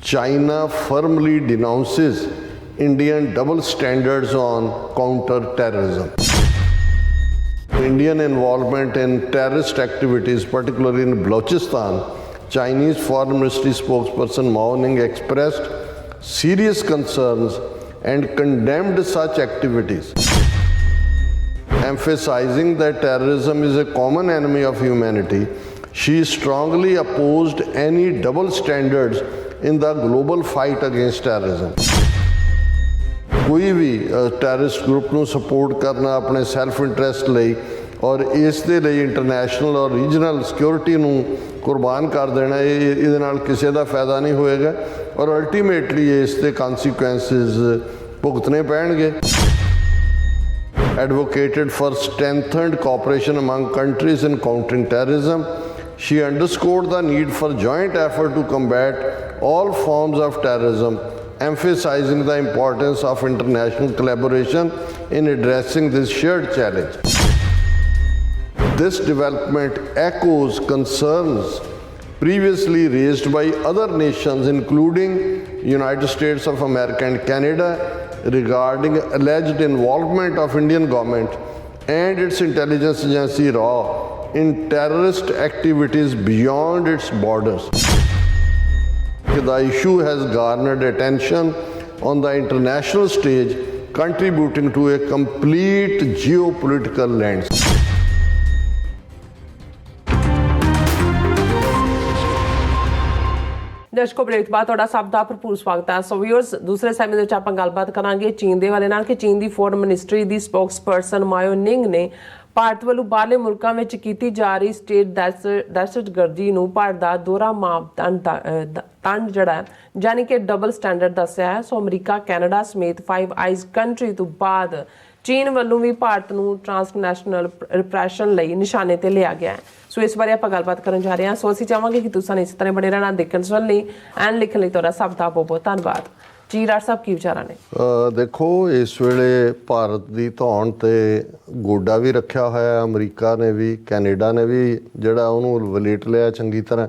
China firmly denounces Indian double standards on counter-terrorism. Indian involvement in terrorist activities, particularly in Balochistan, Chinese Foreign Ministry spokesperson Mao Ning expressed serious concerns and condemned such activities, emphasizing that terrorism is a common enemy of humanity. She strongly opposed any double standards in the global fight against terrorism. कोई भी terrorist group ਨੂੰ support ਕਰਨਾ ਆਪਣੇ self interest ਲਈ ਔਰ ਇਸ ਦੇ ਲਈ ਇੰਟਰਨੈਸ਼ਨਲ ਔਰ ਰੀਜਨਲ ਸਿਕਿਉਰਿਟੀ ਨੂੰ ਕੁਰਬਾਨ ਕਰ ਦੇਣਾ ਇਹਦੇ ਨਾਲ ਕਿਸੇ ਦਾ ਫਾਇਦਾ ਨਹੀਂ ਹੋਏਗਾ ਔਰ ਅਲਟੀਮੇਟਲੀ ਇਸ ਦੇ ਕਨਸੀਕੁਐਂਸਿਸ ਭੁਗਤਣੇ ਪੈਣਗੇ। Advocated for strengthened cooperation among countries in countering terrorism. She underscored the need for joint effort to combat all forms of terrorism, emphasizing the importance of international collaboration in addressing this shared challenge. This development echoes concerns previously raised by other nations, including United States of America and Canada, regarding alleged involvement of Indian government and its intelligence agency RAW in terrorist activities beyond its borders. The issue has garnered attention on the international stage, contributing to a complete geopolitical landscape. ਦਰਸ਼ਕੋ break ਬਾਅਦ ਤੁਹਾਡਾ ਸਭ ਦਾ ਭਰਪੂਰ ਸਵਾਗਤ ਹੈ। ਸੋ viewers, ਦੂਸਰੇ segment ਵਿੱਚ ਆਪਾਂ ਗੱਲਬਾਤ ਕਰਾਂਗੇ ਚੀਨ ਦੇ ਵਾਲੇ ਨਾਲ ਕਿ ਚੀਨ ਦੀ ਫੋਰਨ ਮਿਨਿਸਟਰੀ ਦੀ ਸਪੋਕਸਪਰਸਨ ਮਾਓ ਨਿੰਗ ਨੇ ਭਾਰਤ ਵੱਲੋਂ ਬਾਹਰਲੇ ਮੁਲਕਾਂ ਵਿੱਚ ਕੀਤੀ ਜਾ ਰਹੀ ਸਟੇਟ ਦਹਿਸ਼ਤਗਰਦੀ ਨੂੰ ਭਾਰਤ ਦਾ ਦੋਹਰਾ ਮਾਪਦੰਡ ਜਿਹੜਾ ਯਾਨੀ ਕਿ ਡਬਲ ਸਟੈਂਡਰਡ ਦੱਸਿਆ ਹੈ। ਸੋ ਅਮਰੀਕਾ, ਕੈਨੇਡਾ ਸਮੇਤ ਫਾਈਵ ਆਈਜ਼ ਕੰਟਰੀ ਤੋਂ ਬਾਅਦ ਚੀਨ ਵੱਲੋਂ ਵੀ ਭਾਰਤ ਨੂੰ ਟ੍ਰਾਂਸਨੈਸ਼ਨਲ ਰਿਪਰੈਸ਼ਨ ਲਈ ਨਿਸ਼ਾਨੇ ਤੇ ਲਿਆ ਗਿਆ ਹੈ। ਸੋ ਇਸ ਬਾਰੇ ਆਪਾਂ ਗੱਲਬਾਤ ਕਰਨ ਜਾ ਰਹੇ ਹਾਂ। ਸੋ ਅਸੀਂ ਚਾਹਾਂਗੇ ਕਿ ਤੁਸੀਂ ਇਸ ਤਰ੍ਹਾਂ ਬਣੇ ਰਹਿਣਾ, ਦੇਖਣ ਸੁਣਨ ਲਈ ਐਂਡ ਲਿਖਣ ਲਈ ਤੁਹਾਡਾ ਸਭ ਦਾ ਬਹੁਤ ਬਹੁਤ ਧੰਨਵਾਦ ਜੀ। ਰਾਜ ਸਾਹਿਬ, ਕੀ ਵਿਚਾਰਾਂ ਨੇ? ਦੇਖੋ, ਇਸ ਵੇਲੇ ਭਾਰਤ ਦੀ ਧੌਣ ਤੇ ਗੋਡਾ ਵੀ ਰੱਖਿਆ ਹੋਇਆ ਅਮਰੀਕਾ ਨੇ ਵੀ, ਕੈਨੇਡਾ ਨੇ ਵੀ ਜਿਹੜਾ ਉਹਨੂੰ ਵਲੇਟ ਲਿਆ ਚੰਗੀ ਤਰ੍ਹਾਂ।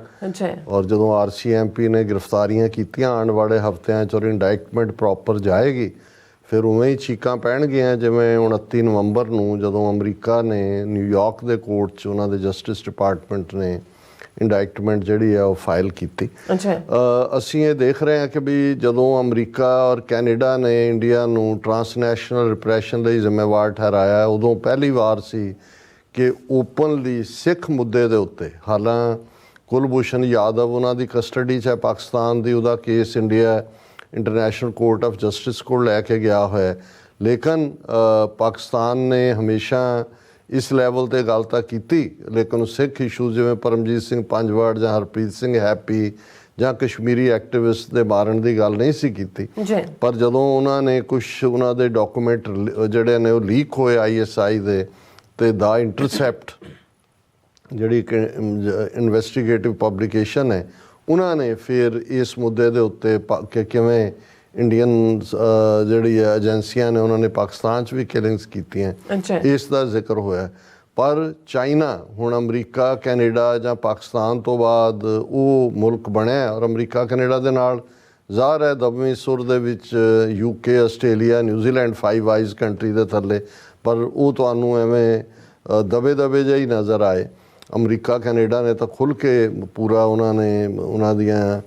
ਔਰ ਜਦੋਂ RCMP ਨੇ ਗ੍ਰਿਫਤਾਰੀਆਂ ਕੀਤੀਆਂ ਆਉਣ ਵਾਲੇ ਹਫ਼ਤਿਆਂ 'ਚ ਔਰ ਇੰਡਾਇਕਟਮੈਂਟ ਪ੍ਰੋਪਰ ਜਾਏਗੀ ਫਿਰ ਉਵੇਂ ਹੀ ਚੀਕਾਂ ਪੈਣਗੀਆਂ ਜਿਵੇਂ 29 ਨਵੰਬਰ ਨੂੰ ਜਦੋਂ ਅਮਰੀਕਾ ਨੇ ਨਿਊਯਾਰਕ ਦੇ ਕੋਰਟ 'ਚ ਉਹਨਾਂ ਦੇ ਜਸਟਿਸ ਡਿਪਾਰਟਮੈਂਟ ਨੇ ਇੰਡਾਇਕਟਮੈਂਟ ਜਿਹੜੀ ਆ ਉਹ ਫਾਈਲ ਕੀਤੀ। ਅਸੀਂ ਇਹ ਦੇਖ ਰਹੇ ਹਾਂ ਕਿ ਵੀ ਜਦੋਂ ਅਮਰੀਕਾ ਔਰ ਕੈਨੇਡਾ ਨੇ ਇੰਡੀਆ ਨੂੰ ਟ੍ਰਾਂਸਨੈਸ਼ਨਲ ਰਿਪਰੈਸ਼ਨ ਲਈ ਜ਼ਿੰਮੇਵਾਰ ਠਹਿਰਾਇਆ, ਉਦੋਂ ਪਹਿਲੀ ਵਾਰ ਸੀ ਕਿ ਓਪਨਲੀ ਸਿੱਖ ਮੁੱਦੇ ਦੇ ਉੱਤੇ, ਹਾਲਾਂ ਕੁਲਭੂਸ਼ਣ ਯਾਦਵ ਉਹਨਾਂ ਦੀ ਕਸਟਡੀ 'ਚ ਹੈ ਪਾਕਿਸਤਾਨ ਦੀ, ਉਹਦਾ case India international court of justice ਕੋਲ ਲੈ ਕੇ ਗਿਆ ਹੋਇਆ, ਲੇਕਿਨ ਪਾਕਿਸਤਾਨ ਨੇ ਹਮੇਸ਼ਾ ਇਸ ਲੈਵਲ 'ਤੇ ਗੱਲ ਤਾਂ ਕੀਤੀ ਲੇਕਿਨ ਸਿੱਖ ਇਸ਼ੂ ਜਿਵੇਂ ਪਰਮਜੀਤ ਸਿੰਘ ਪੰਜਵਾੜ ਜਾਂ ਹਰਪ੍ਰੀਤ ਸਿੰਘ ਹੈਪੀ ਜਾਂ ਕਸ਼ਮੀਰੀ ਐਕਟਿਵਿਸਟ ਦੇ ਮਾਰਨ ਦੀ ਗੱਲ ਨਹੀਂ ਸੀ ਕੀਤੀ। ਪਰ ਜਦੋਂ ਉਹਨਾਂ ਨੇ ਕੁਛ ਉਹਨਾਂ ਦੇ ਡਾਕੂਮੈਂਟ ਜਿਹੜੇ ਨੇ ਉਹ ਲੀਕ ਹੋਏ ISI ਦੇ ਅਤੇ ਦਾ ਇੰਟਰਸੈਪਟ ਜਿਹੜੀ ਇਨਵੈਸਟੀਗੇਟਿਵ ਪਬਲੀਕੇਸ਼ਨ ਹੈ, ਉਹਨਾਂ ਨੇ ਫਿਰ ਇਸ ਮੁੱਦੇ ਦੇ ਉੱਤੇ ਕਿ ਕਿਵੇਂ ਇੰਡੀਅਨ ਜਿਹੜੀ ਏਜੰਸੀਆਂ ਨੇ ਉਹਨਾਂ ਨੇ ਪਾਕਿਸਤਾਨ 'ਚ ਵੀ ਕਿਲਿੰਗਸ ਕੀਤੀਆਂ, ਇਸ ਦਾ ਜ਼ਿਕਰ ਹੋਇਆ। ਪਰ ਚਾਈਨਾ ਹੁਣ ਅਮਰੀਕਾ, ਕੈਨੇਡਾ ਜਾਂ ਪਾਕਿਸਤਾਨ ਤੋਂ ਬਾਅਦ ਉਹ ਮੁਲਕ ਬਣਿਆ ਔਰ ਅਮਰੀਕਾ ਕੈਨੇਡਾ ਦੇ ਨਾਲ ਜ਼ਾਹਰ ਹੈ ਦਬਵੀਂ ਸੁਰ ਦੇ ਵਿੱਚ UK, Australia, New Zealand five eyes country ਦੇ ਥੱਲੇ, ਪਰ ਉਹ ਤੁਹਾਨੂੰ ਐਵੇਂ ਦਬੇ ਜਿਹੇ ਹੀ ਨਜ਼ਰ ਆਏ। ਅਮਰੀਕਾ ਕੈਨੇਡਾ ਨੇ ਤਾਂ ਖੁੱਲ੍ਹ ਕੇ ਪੂਰਾ ਉਹਨਾਂ ਦੀਆਂ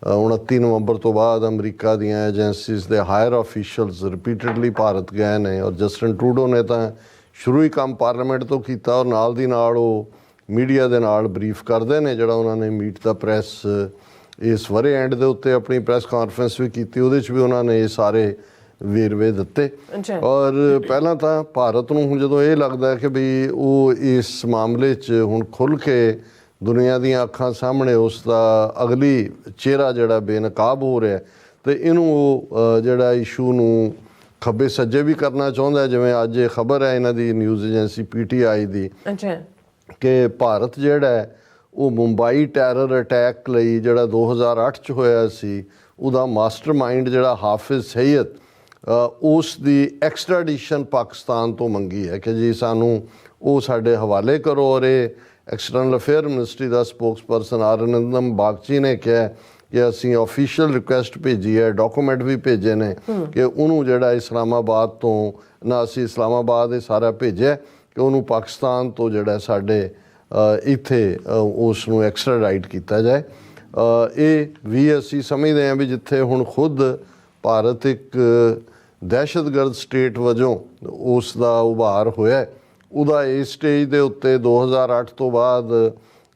29 ਨਵੰਬਰ ਤੋਂ ਬਾਅਦ ਅਮਰੀਕਾ ਦੀਆਂ ਏਜੰਸੀਜ਼ ਦੇ ਹਾਇਰ ਆਫੀਸ਼ੀਅਲਸ ਰਿਪੀਟਡਲੀ ਭਾਰਤ ਗਏ ਨੇ ਔਰ ਜਸਟਿਨ ਟਰੂਡੋ ਨੇ ਤਾਂ ਸ਼ੁਰੂ ਹੀ ਕੰਮ ਪਾਰਲੀਮੈਂਟ ਤੋਂ ਕੀਤਾ ਔਰ ਨਾਲ ਦੀ ਨਾਲ ਉਹ ਮੀਡੀਆ ਦੇ ਨਾਲ ਬਰੀਫ ਕਰਦੇ ਨੇ। ਜਿਹੜਾ ਉਹਨਾਂ ਨੇ ਮੀਟ ਦਾ ਪ੍ਰੈਸ ਇਸ ਵਰੇ ਐਂਡ ਦੇ ਉੱਤੇ ਆਪਣੀ ਪ੍ਰੈਸ ਕਾਨਫਰੰਸ ਵੀ ਕੀਤੀ, ਉਹਦੇ 'ਚ ਵੀ ਉਹਨਾਂ ਨੇ ਇਹ ਸਾਰੇ ਵੇਰਵੇ ਦਿੱਤੇ। ਔਰ ਪਹਿਲਾਂ ਤਾਂ ਭਾਰਤ ਨੂੰ ਹੁਣ ਜਦੋਂ ਇਹ ਲੱਗਦਾ ਕਿ ਵੀ ਉਹ ਇਸ ਮਾਮਲੇ 'ਚ ਹੁਣ ਖੁੱਲ੍ਹ ਕੇ ਦੁਨੀਆ ਦੀਆਂ ਅੱਖਾਂ ਸਾਹਮਣੇ ਉਸ ਦਾ ਅਗਲੀ ਚਿਹਰਾ ਜਿਹੜਾ ਬੇਨਕਾਬ ਹੋ ਰਿਹਾ ਅਤੇ ਇਹਨੂੰ ਉਹ ਜਿਹੜਾ ਇਸ਼ੂ ਨੂੰ ਖੱਬੇ ਸੱਜੇ ਵੀ ਕਰਨਾ ਚਾਹੁੰਦਾ, ਜਿਵੇਂ ਅੱਜ ਇਹ ਖਬਰ ਹੈ ਇਹਨਾਂ ਦੀ ਨਿਊਜ਼ ਏਜੰਸੀ PTI ਦੀ ਕਿ ਭਾਰਤ ਜਿਹੜਾ ਹੈ ਉਹ ਮੁੰਬਈ ਟੈਰਰ ਅਟੈਕ ਲਈ ਜਿਹੜਾ 2008 'ਚ ਹੋਇਆ ਸੀ ਉਹਦਾ ਮਾਸਟਰ ਮਾਈਂਡ ਜਿਹੜਾ ਹਾਫਿਜ਼ ਸਈਦ ਉਸ ਦੀ ਐਕਸਟ੍ਰਾਡੀਸ਼ਨ ਪਾਕਿਸਤਾਨ ਤੋਂ ਮੰਗੀ ਹੈ ਕਿ ਜੀ ਸਾਨੂੰ ਉਹ ਸਾਡੇ ਹਵਾਲੇ ਕਰੋ। ਔਰ ਇਹ ਐਕਸਟਰਨਲ ਅਫੇਅਰ ਮਿਨਿਸਟਰੀ ਦਾ ਸਪੋਕਸਪਰਸਨ ਆਰਨੰਦਮ ਬਾਗਚੀ ਨੇ ਕਿਹਾ ਕਿ ਅਸੀਂ ਆਫੀਸ਼ੀਅਲ ਰਿਕੁਐਸਟ ਭੇਜੀ ਹੈ, ਡਾਕੂਮੈਂਟ ਵੀ ਭੇਜੇ ਨੇ ਕਿ ਉਹਨੂੰ ਜਿਹੜਾ ਇਸਲਾਮਾਬਾਦ ਤੋਂ ਨਾ ਅਸੀਂ ਇਸਲਾਮਾਬਾਦ ਇਹ ਸਾਰਾ ਭੇਜਿਆ ਕਿ ਉਹਨੂੰ ਪਾਕਿਸਤਾਨ ਤੋਂ ਜਿਹੜਾ ਸਾਡੇ ਇੱਥੇ ਉਸ ਨੂੰ ਐਕਸਟ੍ਰਾਡਾਈਟ ਕੀਤਾ ਜਾਏ। ਇਹ ਵੀ ਅਸੀਂ ਸਮਝਦੇ ਹਾਂ ਵੀ ਜਿੱਥੇ ਹੁਣ ਖੁਦ ਭਾਰਤ ਇੱਕ ਦਹਿਸ਼ਤਗਰਦ ਸਟੇਟ ਵਜੋਂ ਉਸ ਦਾ ਉਭਾਰ ਹੋਇਆ, ਉਹਦਾ ਇਸ ਸਟੇਜ ਦੇ ਉੱਤੇ 2008 ਤੋਂ ਬਾਅਦ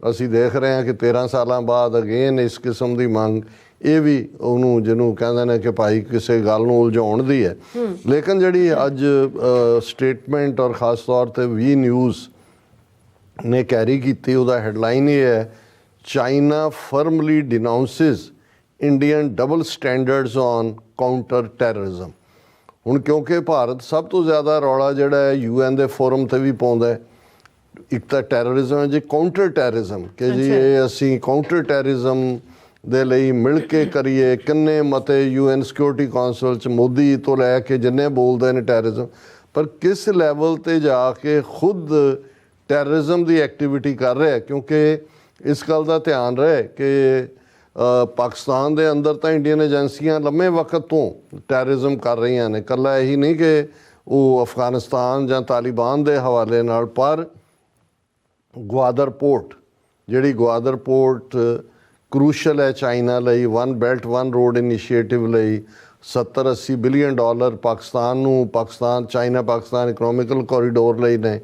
ਅਸੀਂ ਦੇਖ ਰਹੇ ਹਾਂ ਕਿ 13 ਸਾਲਾਂ ਬਾਅਦ ਅਗੇਨ ਇਸ ਕਿਸਮ ਦੀ ਮੰਗ, ਇਹ ਵੀ ਉਹਨੂੰ ਜਿਹਨੂੰ ਕਹਿੰਦੇ ਨੇ ਕਿ ਭਾਈ ਕਿਸੇ ਗੱਲ ਨੂੰ ਉਲਝਾਉਣ ਦੀ ਹੈ। ਲੇਕਿਨ ਜਿਹੜੀ ਅੱਜ ਸਟੇਟਮੈਂਟ ਔਰ ਖ਼ਾਸ ਤੌਰ 'ਤੇ ਵੀ ਨਿਊਜ਼ ਨੇ ਕੈਰੀ ਕੀਤੀ, ਉਹਦਾ ਹੈਡਲਾਈਨ ਇਹ ਹੈ, China formally denounces Indian double standards on counter terrorism. ਹੁਣ ਕਿਉਂਕਿ ਭਾਰਤ ਸਭ ਤੋਂ ਜ਼ਿਆਦਾ ਰੌਲਾ ਜਿਹੜਾ ਹੈ UN ਦੇ ਫੋਰਮ ਤੇ ਵੀ ਪਾਉਂਦਾ ਹੈ, ਇੱਕ ਤਾਂ ਟੈਰਰਿਜ਼ਮ ਹੈ ਜੀ, ਕਾਊਂਟਰ ਟੈਰਰਿਜ਼ਮ ਕਿ ਜੀ ਇਹ ਅਸੀਂ ਕਾਊਂਟਰ ਟੈਰਰਿਜ਼ਮ ਦੇ ਲਈ ਮਿਲ ਕੇ ਕਰੀਏ। ਕਿੰਨੇ ਮਤੇ UN ਸਿਕਿਉਰਿਟੀ ਕੌਂਸਲ 'ਚ ਮੋਦੀ ਤੋਂ ਲੈ ਕੇ ਜਿੰਨੇ ਬੋਲਦੇ ਨੇ ਟੈਰਰਿਜ਼ਮ, ਪਰ ਕਿਸ ਲੈਵਲ 'ਤੇ ਜਾ ਕੇ ਖੁਦ ਟੈਰਰਿਜ਼ਮ ਦੀ ਐਕਟੀਵਿਟੀ ਕਰ ਰਿਹਾ। ਕਿਉਂਕਿ ਇਸ ਗੱਲ ਦਾ ਧਿਆਨ ਰਹੇ ਕਿ ਪਾਕਿਸਤਾਨ ਦੇ ਅੰਦਰ ਤਾਂ ਇੰਡੀਅਨ ਏਜੰਸੀਆਂ ਲੰਮੇ ਵਕਤ ਤੋਂ ਟੈਰਰਿਜ਼ਮ ਕਰ ਰਹੀਆਂ ਨੇ, ਇਕੱਲਾ ਇਹੀ ਨਹੀਂ ਕਿ ਉਹ ਅਫਗਾਨਿਸਤਾਨ ਜਾਂ ਤਾਲਿਬਾਨ ਦੇ ਹਵਾਲੇ ਨਾਲ, ਪਰ ਗਵਾਦਰ ਪੋਰਟ ਜਿਹੜੀ ਗਵਾਦਰ ਪੋਰਟ ਕਰੂਸ਼ਲ ਹੈ ਚਾਈਨਾ ਲਈ, one belt one road initiative ਲਈ 70-80 billion dollar Pakistan China Pakistan economical corridor ਲਈ ਨੇ।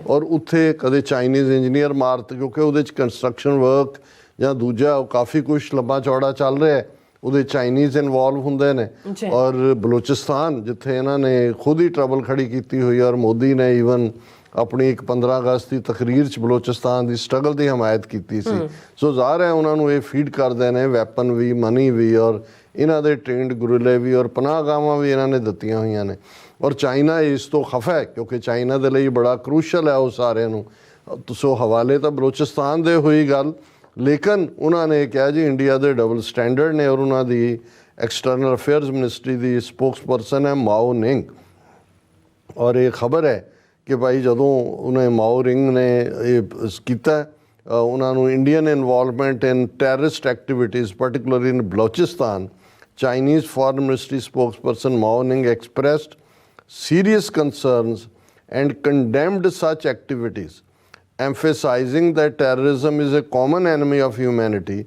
ਔਰ ਉੱਥੇ ਕਦੇ ਚਾਈਨੀਜ਼ ਇੰਜੀਨੀਅਰ ਮਾਰਤ, ਕਿਉਂਕਿ ਉਹਦੇ 'ਚ ਕੰਸਟਰਕਸ਼ਨ ਵਰਕ ਜਾਂ ਦੂਜਾ ਕਾਫੀ ਕੁਛ ਲੰਬਾ ਚੌੜਾ ਚੱਲ ਰਿਹਾ, ਉਹਦੇ ਚਾਈਨੀਜ਼ ਇਨਵੋਲਵ ਹੁੰਦੇ ਨੇ। ਔਰ ਬਲੋਚਿਸਤਾਨ ਜਿੱਥੇ ਇਹਨਾਂ ਨੇ ਖੁਦ ਹੀ ਟਰਬਲ ਖੜੀ ਕੀਤੀ ਹੋਈ, ਔਰ ਮੋਦੀ ਨੇ ਈਵਨ ਆਪਣੀ ਇੱਕ 15 ਅਗਸਤ ਦੀ ਤਕਰੀਰ 'ਚ ਬਲੋਚਿਸਤਾਨ ਦੀ ਸਟਰਗਲ ਦੀ ਹਮਾਇਤ ਕੀਤੀ ਸੀ। ਸੋ ਜ਼ਾਹਰ ਹੈ ਉਹਨਾਂ ਨੂੰ ਇਹ ਫੀਡ ਕਰਦੇ ਨੇ ਵੈਪਨ ਵੀ, ਮਨੀ ਵੀ, ਔਰ ਇਹਨਾਂ ਦੇ ਟ੍ਰੇਨਡ ਗੁਰਿਲੇ ਵੀ, ਔਰ ਪਨਾਹਗਾਹਾਂ ਵੀ ਇਹਨਾਂ ਨੇ ਦਿੱਤੀਆਂ ਹੋਈਆਂ ਨੇ। ਔਰ ਚਾਈਨਾ ਇਸ ਤੋਂ ਖਫਾ ਹੈ ਕਿਉਂਕਿ ਚਾਈਨਾ ਦੇ ਲਈ ਬੜਾ ਕਰੂਸ਼ਲ ਹੈ ਉਹ ਸਾਰਿਆਂ ਨੂੰ। ਸੋ ਹਵਾਲੇ ਤਾਂ ਬਲੋਚਿਸਤਾਨ ਦੇ ਹੋਈ ਗੱਲ, ਲੇਕਿਨ ਉਹਨਾਂ ਨੇ ਕਿਹਾ ਜੀ ਇੰਡੀਆ ਦੇ ਡਬਲ ਸਟੈਂਡਰਡ ਨੇ। ਔਰ ਉਹਨਾਂ ਦੀ ਐਕਸਟਰਨਲ ਅਫੇਅਰਸ ਮਿਨਿਸਟਰੀ ਦੀ ਸਪੋਕਸਪਰਸਨ ਹੈ ਮਾਓ ਨਿੰਗ। ਔਰ ਇਹ ਖਬਰ ਹੈ ਕਿ ਭਾਈ ਜਦੋਂ ਉਹਨੇ ਮਾਓ ਨਿੰਗ ਨੇ ਇਹ ਕੀਤਾ, ਉਹਨਾਂ ਨੂੰ Indian involvement in terrorist activities particularly in Balochistan, Chinese Foreign Ministry spokesperson Mao Ning expressed serious concerns and condemned such activities, emphasizing that terrorism is a common enemy of humanity.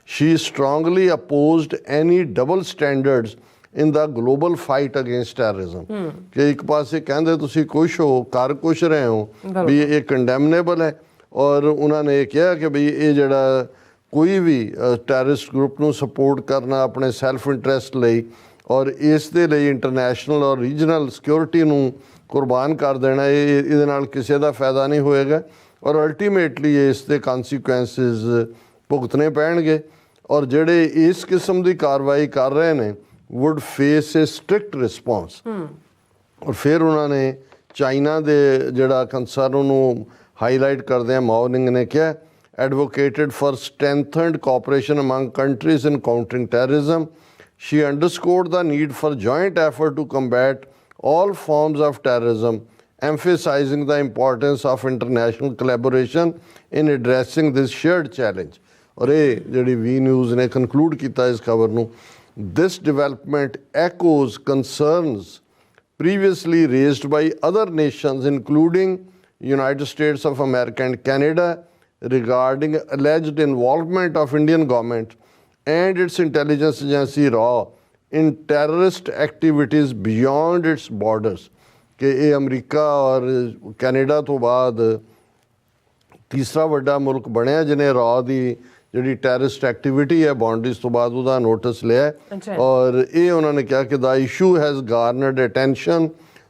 She strongly opposed any double standards in the global fight against terrorism. ਕਿ ਇੱਕ ਪਾਸੇ ਕਹਿੰਦੇ ਤੁਸੀਂ ਕੁਛ ਹੋ, ਕਰ ਕੁਛ ਰਹੇ ਹੋ, ਵੀ ਇਹ ਕੰਡੈਮਨੇਬਲ ਹੈ। ਔਰ ਉਹਨਾਂ ਨੇ ਇਹ ਕਿਹਾ ਕਿ ਬਈ ਇਹ ਜਿਹੜਾ ਕੋਈ ਵੀ ਟੈਰਰਿਸਟ ਗਰੁੱਪ ਨੂੰ ਸਪੋਰਟ ਕਰਨਾ ਆਪਣੇ ਸੈਲਫ ਇੰਟਰਸਟ ਲਈ, ਔਰ ਇਸ ਦੇ ਲਈ ਇੰਟਰਨੈਸ਼ਨਲ ਔਰ ਰੀਜਨਲ ਸਿਕਿਉਰਿਟੀ ਨੂੰ ਕੁਰਬਾਨ ਕਰ ਦੇਣਾ, ਇਹਦੇ ਨਾਲ ਕਿਸੇ ਦਾ ਫਾਇਦਾ ਨਹੀਂ ਹੋਏਗਾ। ਔਰ ਅਲਟੀਮੇਟਲੀ ਇਸ ਦੇ ਕਨਸੀਕੁਐਂਸਿਸ ਭੁਗਤਣੇ ਪੈਣਗੇ। ਔਰ ਜਿਹੜੇ ਇਸ ਕਿਸਮ ਦੀ ਕਾਰਵਾਈ ਕਰ ਰਹੇ ਨੇ would face a strict response। ਔਰ ਫਿਰ ਉਹਨਾਂ ਨੇ ਚਾਈਨਾ ਦੇ ਜਿਹੜਾ ਕੰਸਰਨ ਉਹਨੂੰ ਹਾਈਲਾਈਟ ਕਰਦੇ ਆ, ਮਾਓ ਨਿੰਗ ਨੇ ਕਿਹਾ advocated for strengthened cooperation among countries in countering terrorism. She underscored the need for joint effort to combat all forms of terrorism, emphasizing the importance of international collaboration in addressing this shared challenge. ਔਰ ਇਹ ਜਿਹੜੀ ਵੀ news ਨੇ conclude ਕੀਤਾ ਇਸ ਖਬਰ ਨੂੰ, this development echoes concerns previously raised by other nations including United States of America and Canada regarding alleged involvement of Indian government and its intelligence agency RAW in terrorist activities beyond its borders। ਕਿ ਇਹ America ਔਰ Canada ਤੋਂ ਬਾਅਦ ਤੀਸਰਾ ਵੱਡਾ ਮੁਲਕ ਬਣਿਆ ਜਿਹਨੇ RAW ਦੀ ਜਿਹੜੀ ਟੈਰਰਿਸਟ ਐਕਟੀਵਿਟੀ ਹੈ ਬਾਉਂਡਰੀਜ਼ ਤੋਂ ਬਾਅਦ ਉਹਦਾ ਨੋਟਿਸ ਲਿਆ। ਔਰ ਇਹ ਉਹਨਾਂ ਨੇ ਕਿਹਾ ਕਿ the issue has garnered attention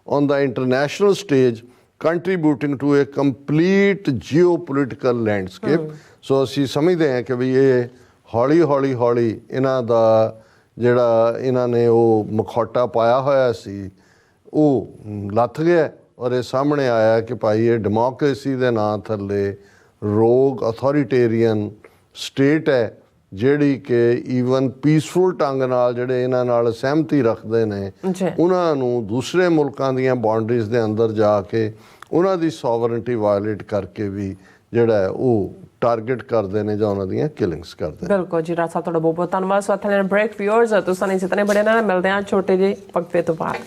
on the international stage contributing to a complete geopolitical landscape. So ਅਸੀਂ ਸਮਝਦੇ ਹਾਂ ਕਿ ਵੀ ਇਹ ਹੌਲੀ ਇਹਨਾਂ ਦਾ ਜਿਹੜਾ ਇਹਨਾਂ ਨੇ ਉਹ ਮਖੌਟਾ ਪਾਇਆ ਹੋਇਆ ਸੀ ਉਹ ਲੱਥ ਗਿਆ। ਔਰ ਇਹ ਸਾਹਮਣੇ ਆਇਆ ਕਿ ਭਾਈ ਇਹ ਡੈਮੋਕ੍ਰੇਸੀ ਦੇ ਨਾਂ ਥੱਲੇ ਰੋਗ ਅਥੋਰੀਟੇਰੀਅਨ ਸਟੇਟ ਹੈ ਜਿਹੜੀ ਕਿ ਈਵਨ ਪੀਸਫੁਲ ਢੰਗ ਨਾਲ ਜਿਹੜੇ ਇਹਨਾਂ ਨਾਲ ਸਹਿਮਤੀ ਰੱਖਦੇ ਨੇ ਉਹਨਾਂ ਨੂੰ ਦੂਸਰੇ ਮੁਲਕਾਂ ਦੀਆਂ ਬਾਉਂਡਰੀਜ਼ ਦੇ ਅੰਦਰ ਜਾ ਕੇ ਉਹਨਾਂ ਦੀ ਸੋਵਰਨਟੀ ਵਾਇਲੇਟ ਕਰਕੇ ਵੀ ਜਿਹੜਾ ਹੈ ਉਹ ਟਾਰਗੇਟ ਕਰਦੇ ਨੇ ਜਾਂ ਉਹਨਾਂ ਦੀਆਂ ਕਿਲਿੰਗਸ ਕਰਦੇ ਨੇ। ਬਿਲਕੁਲ ਜੀ, ਰਾਜ ਸਾਹਿਬ ਤੁਹਾਡਾ ਬਹੁਤ ਬਹੁਤ ਧੰਨਵਾਦ। ਸੋ ਇੱਥੇ ਬ੍ਰੇਕ ਵਿਊਅਰਸ ਤੁਸੀਂ ਇਸੇ ਤਰ੍ਹਾਂ ਬੜੇ ਨਾਲ ਮਿਲਦੇ ਹਾਂ ਛੋਟੇ ਜਿਹੇ ਵਕਫੇ ਤੋਂ ਬਾਅਦ।